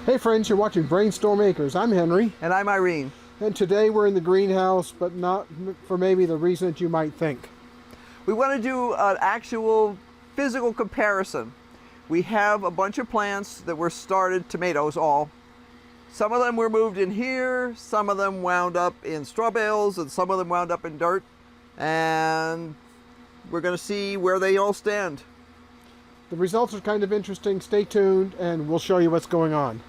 Hey friends, you're watching BrainStormAcres. I'm Henry. And I'm Irene. And today we're in the greenhouse, but not for maybe the reason that you might think. We want to do an actual physical comparison. We have a bunch of plants that were started, tomatoes all. Some of them were moved in here, some of them wound up in straw bales, and some of them wound up in dirt. And we're going to see where they all stand. The results are kind of interesting. Stay tuned and we'll show you what's going on.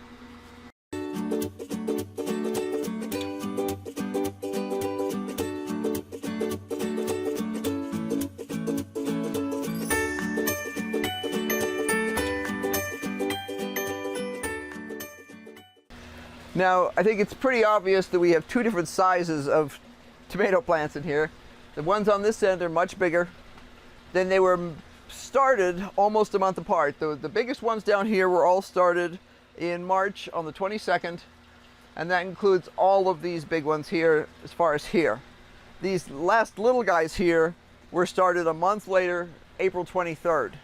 Now, I think it's pretty obvious that we have two different sizes of tomato plants in here. The ones on this end are much bigger. Then they were started almost a month apart. The biggest ones down here were all started in March on the 22nd, and that includes all of these big ones here as far as here. These last little guys here were started a month later, April 23rd.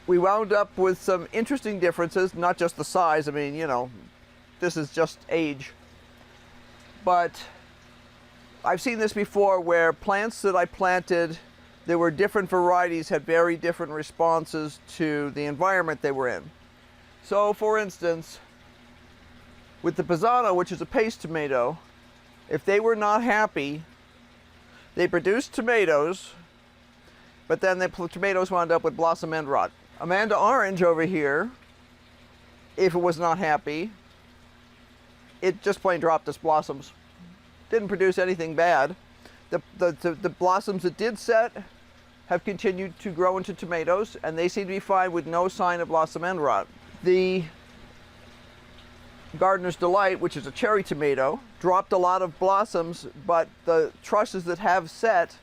We wound up with some interesting differences, not just the size. I mean, you know, this is just age. But I've seen this before where plants that I planted, there were different varieties, had very different responses to the environment they were in. So, for instance, with the Pozzano, which is a paste tomato, if they were not happy, they produced tomatoes, but then the tomatoes wound up with blossom end rot. Amanda Orange over here, if it was not happy, it just plain dropped its blossoms. Didn't produce anything bad. The blossoms that did set have continued to grow into tomatoes, and they seem to be fine with no sign of blossom end rot. The Gardener's Delight, which is a cherry tomato, dropped a lot of blossoms, but the trusses that have set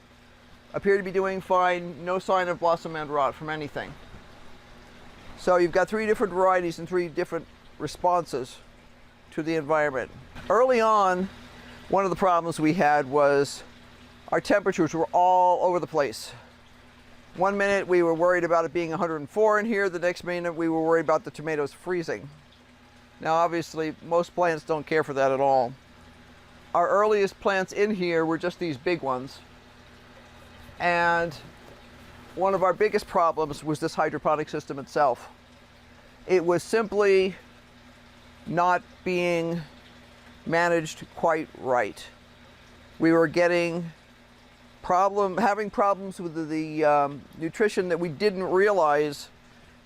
appear to be doing fine, no sign of blossom end rot from anything. So you've got three different varieties and three different responses to the environment. Early on, one of the problems we had was our temperatures were all over the place. One minute we were worried about it being 104 in here, the next minute we were worried about the tomatoes freezing. Now obviously most plants don't care for that at all. Our earliest plants in here were just these big ones. And one of our biggest problems was this hydroponic system itself. It was simply not being managed quite right. We were having problems with the nutrition that we didn't realize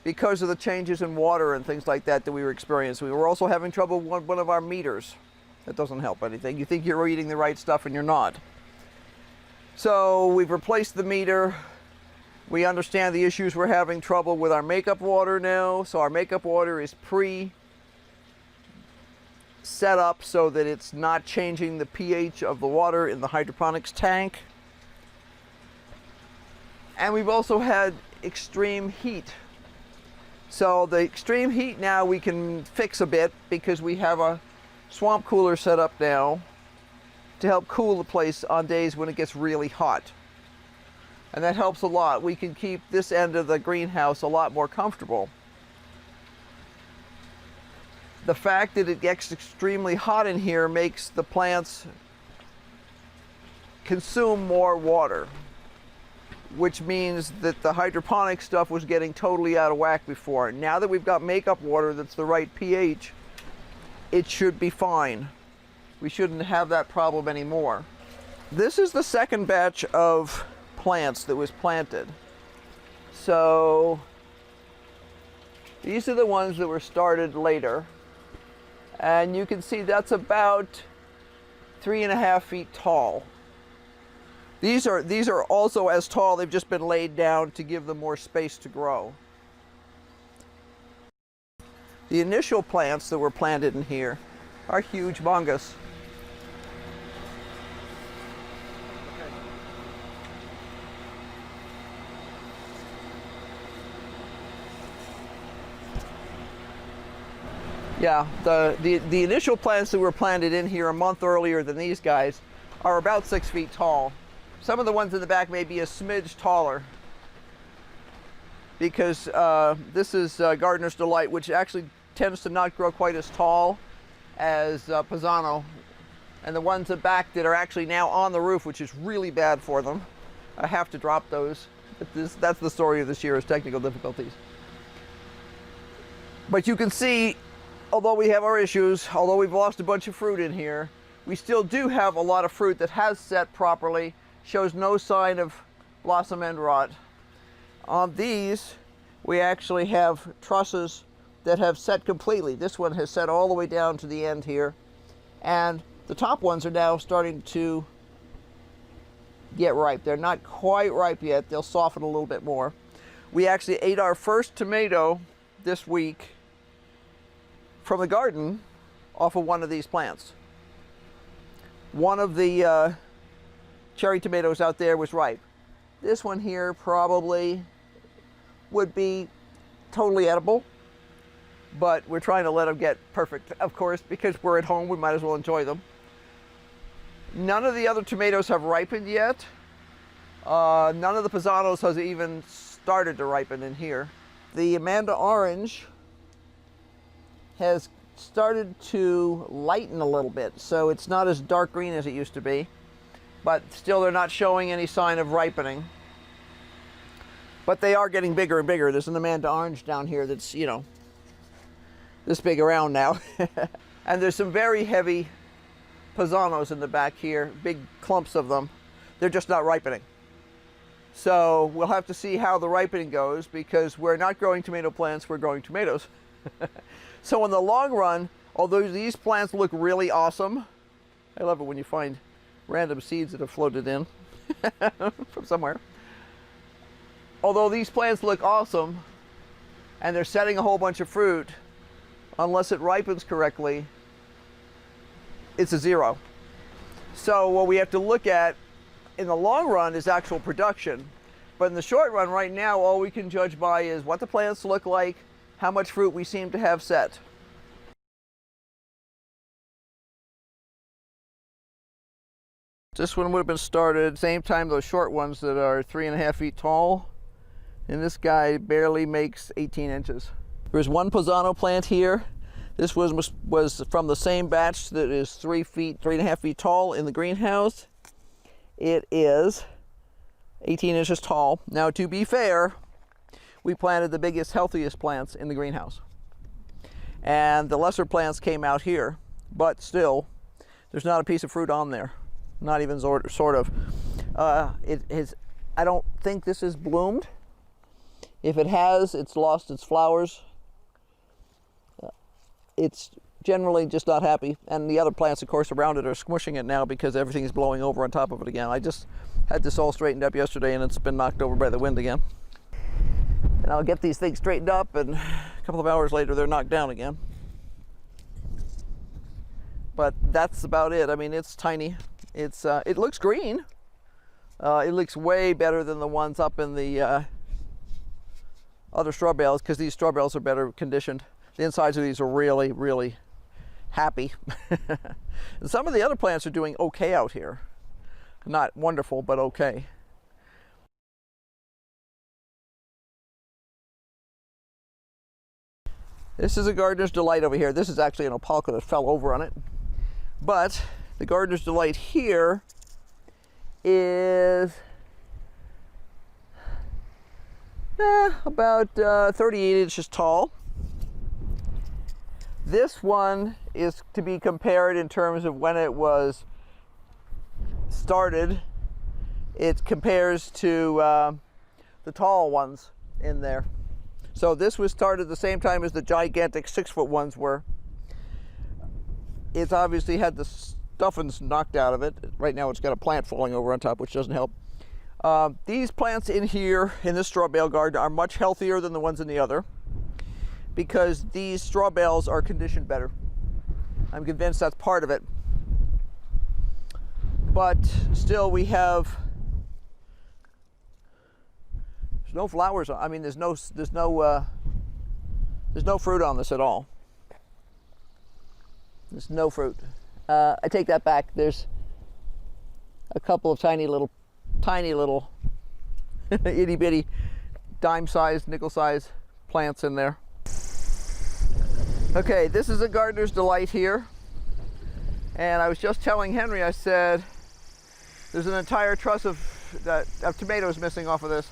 because of the changes in water and things like that we were experiencing. We were also having trouble with one of our meters. That doesn't help anything. You think you're eating the right stuff and you're not. So we've replaced the meter. We understand the issues. We're having trouble with our makeup water now. So our makeup water is set up so that it's not changing the pH of the water in the hydroponics tank. And we've also had extreme heat. So the extreme heat now we can fix a bit because we have a swamp cooler set up now to help cool the place on days when it gets really hot. And that helps a lot. We can keep this end of the greenhouse a lot more comfortable. The fact that it gets extremely hot in here makes the plants consume more water, which means that the hydroponic stuff was getting totally out of whack before. Now that we've got makeup water that's the right pH, it should be fine. We shouldn't have that problem anymore. This is the second batch of plants that was planted. So these are the ones that were started later. And you can see that's about 3.5 feet tall. These are also as tall. They've just been laid down to give them more space to grow. The initial plants that were planted in here are huge humongous. Yeah, the initial plants that were planted in here a month earlier than these guys are about 6 feet tall. Some of the ones in the back may be a smidge taller. because this is Gardener's Delight, which actually tends to not grow quite as tall as Pozzano. And the ones at back that are actually now on the roof, which is really bad for them, I have to drop those. But that's the story of this year, is technical difficulties. But you can see, although we have our issues, although we've lost a bunch of fruit in here, we still do have a lot of fruit that has set properly, shows no sign of blossom end rot. On these, we actually have trusses that have set completely. This one has set all the way down to the end here. And the top ones are now starting to get ripe. They're not quite ripe yet. They'll soften a little bit more. We actually ate our first tomato this week from the garden off of one of these plants. One of the cherry tomatoes out there was ripe. This one here probably would be totally edible, but we're trying to let them get perfect, of course, because we're at home, we might as well enjoy them. None of the other tomatoes have ripened yet. None of the Pozzanos has even started to ripen in here. The Amanda orange has started to lighten a little bit, so it's not as dark green as it used to be, but still they're not showing any sign of ripening. But they are getting bigger and bigger. There's an Amanda orange down here that's, you know, this big around now. And there's some very heavy Pozzanos in the back here, big clumps of them. They're just not ripening. So we'll have to see how the ripening goes, because we're not growing tomato plants, we're growing tomatoes. So in the long run, although these plants look really awesome, I love it when you find random seeds that have floated in from somewhere. Although these plants look awesome and they're setting a whole bunch of fruit, unless it ripens correctly, it's a zero. So what we have to look at in the long run is actual production. But in the short run right now, all we can judge by is what the plants look like, how much fruit we seem to have set. This one would have been started same time those short ones that are 3.5 feet tall. And this guy barely makes 18 inches. There's one Pozzano plant here. This was from the same batch that is 3.5 feet tall in the greenhouse. It is 18 inches tall. Now, to be fair, we planted the biggest, healthiest plants in the greenhouse. And the lesser plants came out here, but still, there's not a piece of fruit on there. Not even sort of. I don't think this is bloomed. If it has, it's lost its flowers. It's generally just not happy. And the other plants, of course, around it are squishing it now because everything's blowing over on top of it again. I just had this all straightened up yesterday and it's been knocked over by the wind again. And I'll get these things straightened up, and a couple of hours later they're knocked down again. But that's about it. I mean, it's tiny. It looks green. It looks way better than the ones up in the other straw bales, because these straw bales are better conditioned. The insides of these are really, really happy. And some of the other plants are doing okay out here. Not wonderful, but okay. This is a gardener's delight over here. This is actually an opalka that fell over on it. But the gardener's delight here is about 38 inches tall. This one is to be compared in terms of when it was started. It compares to the tall ones in there. So this was started the same time as the gigantic 6-foot ones were. It's obviously had the stuffings knocked out of it. Right now it's got a plant falling over on top, which doesn't help. These plants in here in this straw bale garden are much healthier than the ones in the other, because these straw bales are conditioned better. I'm convinced that's part of it. But still, we have no flowers. I mean, there's no fruit on this at all. There's no fruit. I take that back. There's a couple of tiny little itty bitty dime-sized, nickel-sized plants in there. Okay, this is a gardener's delight here. And I was just telling Henry, I said, there's an entire truss of tomatoes missing off of this.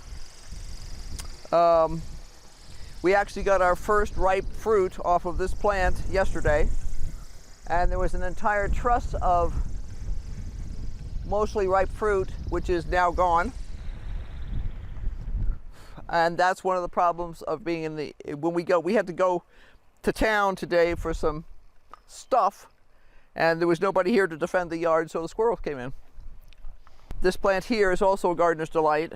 We actually got our first ripe fruit off of this plant yesterday. And there was an entire truss of mostly ripe fruit, which is now gone. And that's one of the problems of being in the, we had to go to town today for some stuff, and there was nobody here to defend the yard, so the squirrels came in. This plant here is also a gardener's delight.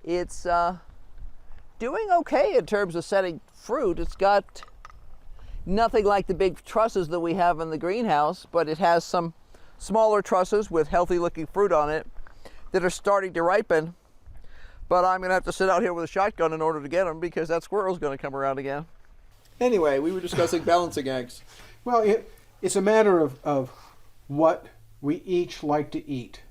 It's doing okay in terms of setting fruit. It's got nothing like the big trusses that we have in the greenhouse, but it has some smaller trusses with healthy looking fruit on it that are starting to ripen. But I'm going to have to sit out here with a shotgun in order to get them, because that squirrel's going to come around again. Anyway, we were discussing balancing eggs. Well, it's a matter of what we each like to eat.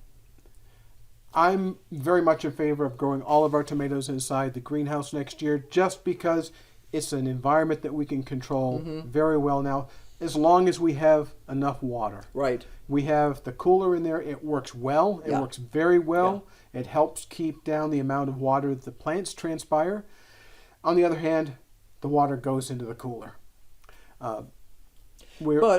I'm very much in favor of growing all of our tomatoes inside the greenhouse next year, just because it's an environment that we can control very well now, as long as we have enough water. Right. We have the cooler in there. It works well. It works very well. Yeah. It helps keep down the amount of water that the plants transpire. On the other hand, the water goes into the cooler. But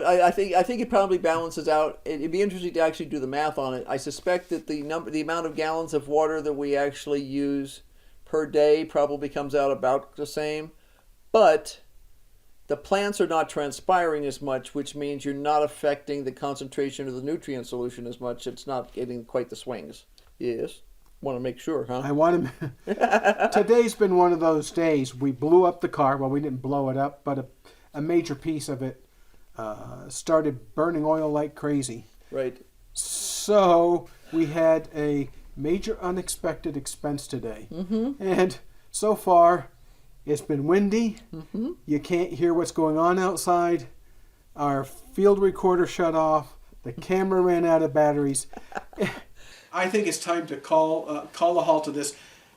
I think it probably balances out. It'd be interesting to actually do the math on it. I suspect that the amount of gallons of water that we actually use per day probably comes out about the same. But the plants are not transpiring as much, which means you're not affecting the concentration of the nutrient solution as much. It's not getting quite the swings. Yes. Want to make sure, huh? I want to. Today's been one of those days. We blew up the car. Well, we didn't blow it up, but a major piece of it started burning oil like crazy. Right. So we had a major unexpected expense today. And so far, it's been windy. You can't hear what's going on outside. Our field recorder shut off. The camera ran out of batteries. I think it's time to call a halt to this.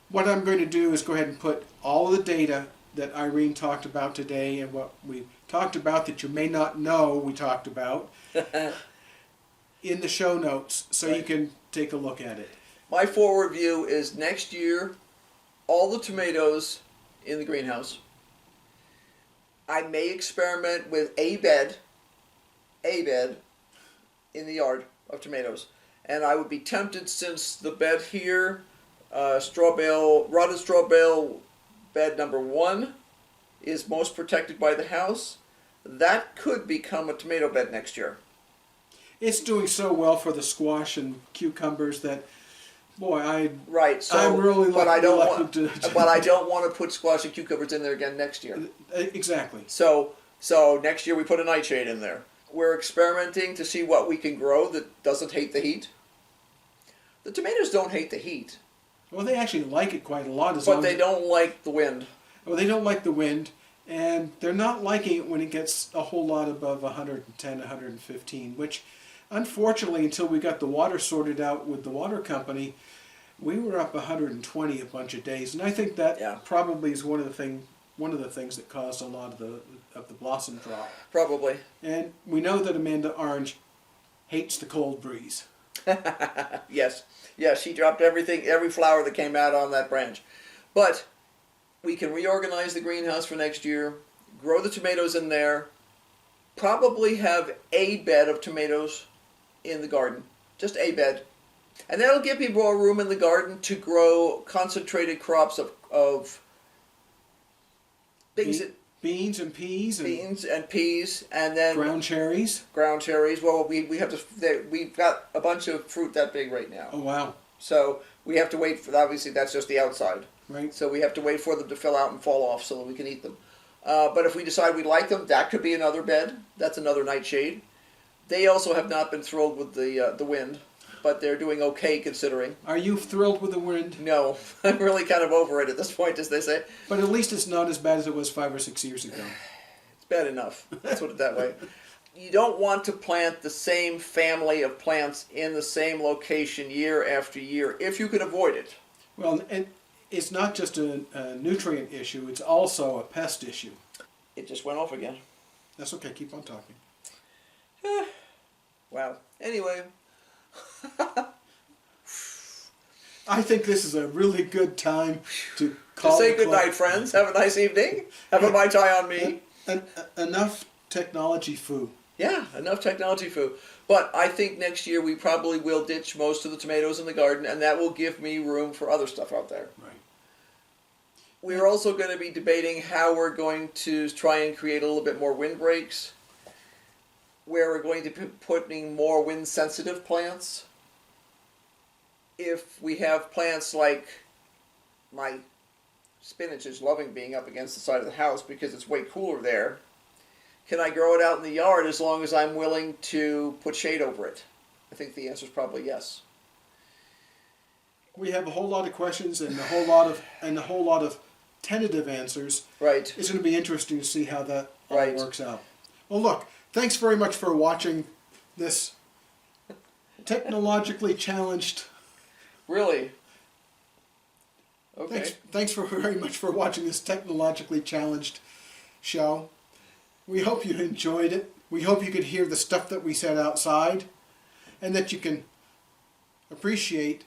What I'm going to do is go ahead and put all of the data that Irene talked about today and what we talked about that you may not know we talked about in the show notes, so you can take a look at it. My forward view is next year, all the tomatoes in the greenhouse. I may experiment with a bed in the yard of tomatoes. And I would be tempted, since the bed here, rotted straw bale bed number 1 is most protected by the house, that could become a tomato bed next year. It's doing so well for the squash and cucumbers that, boy, I'm really but I don't want to. But I don't want to put squash and cucumbers in there again next year. Exactly. So next year we put a nightshade in there. We're experimenting to see what we can grow that doesn't hate the heat. The tomatoes don't hate the heat. Well, they actually like it quite a lot. But they don't like the wind. Well, they don't like the wind, and they're not liking it when it gets a whole lot above 110, 115, which, unfortunately, until we got the water sorted out with the water company, we were up 120 a bunch of days, and I think that probably is one of the things that caused a lot of the blossom drop. Probably. And we know that Amanda Orange hates the cold breeze. Yes, she dropped every flower that came out on that branch. But we can reorganize the greenhouse for next year, grow the tomatoes in there, probably have a bed of tomatoes in the garden, just a bed. And that'll give me more room in the garden to grow concentrated crops of things beans and peas. And then ground cherries. Well, we've got a bunch of fruit that big right now. Oh wow! So we have to wait for, obviously that's just the outside. Right. So we have to wait for them to fill out and fall off so that we can eat them. But if we decide we like them, that could be another bed. That's another nightshade. They also have not been thrilled with the wind, but they're doing okay considering. Are you thrilled with the wind? No, I'm really kind of over it at this point, as they say. But at least it's not as bad as it was 5 or 6 years ago. It's bad enough. Let's put it that way. You don't want to plant the same family of plants in the same location year after year if you can avoid it. Well, and it's not just a nutrient issue, it's also a pest issue. It just went off again. That's okay. Keep on talking. Wow. Anyway. I think this is a really good time to call. To say goodnight, friends. Have a nice evening. Have a Mai Tai on me. Enough technology foo. Yeah, enough technology foo. But I think next year we probably will ditch most of the tomatoes in the garden, and that will give me room for other stuff out there. Right. We're also going to be debating how we're going to try and create a little bit more windbreaks, where we're going to be putting more wind-sensitive plants. If we have plants like my spinach is loving being up against the side of the house because it's way cooler there, can I grow it out in the yard as long as I'm willing to put shade over it? I think the answer is probably yes. We have a whole lot of questions and a whole lot of tentative answers. Right. It's going to be interesting to see how that all Right. works out. Well, look, thanks very much for watching this technologically challenged. Really? Okay. Thanks very much for watching this technologically challenged show. We hope you enjoyed it. We hope you could hear the stuff that we said outside, and that you can appreciate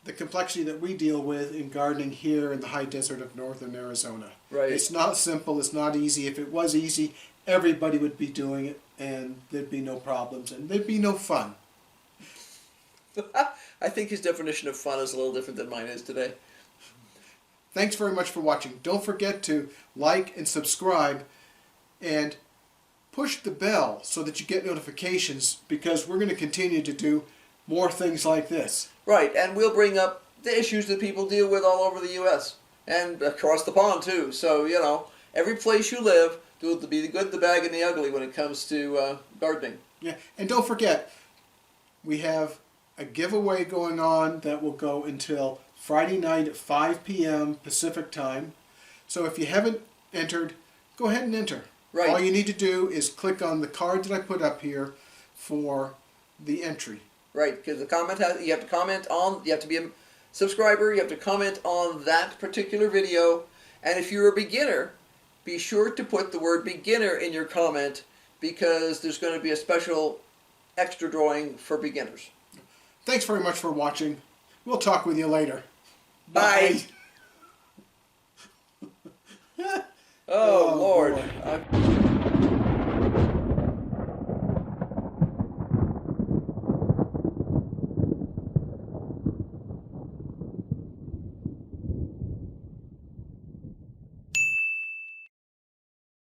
the complexity that we deal with in gardening here in the high desert of northern Arizona. Right. It's not simple, it's not easy. If it was easy, everybody would be doing it, and there'd be no problems, and there'd be no fun. I think his definition of fun is a little different than mine is today. Thanks very much for watching. Don't forget to like and subscribe, and push the bell so that you get notifications, because we're going to continue to do more things like this. Right, and we'll bring up the issues that people deal with all over the U.S. and across the pond too. So, you know, every place you live, do be the good, the bad, and the ugly when it comes to gardening. Yeah, and don't forget, we have a giveaway going on that will go until Friday night at 5 p.m. Pacific time. So if you haven't entered, go ahead and enter. Right. All you need to do is click on the card that I put up here for the entry. Right, because the comment you have to comment on, you have to be a subscriber, you have to comment on that particular video, and if you're a beginner, be sure to put the word beginner in your comment, because there's going to be a special extra drawing for beginners. Thanks very much for watching. We'll talk with you later. Bye. Bye. Oh, Lord. Boy.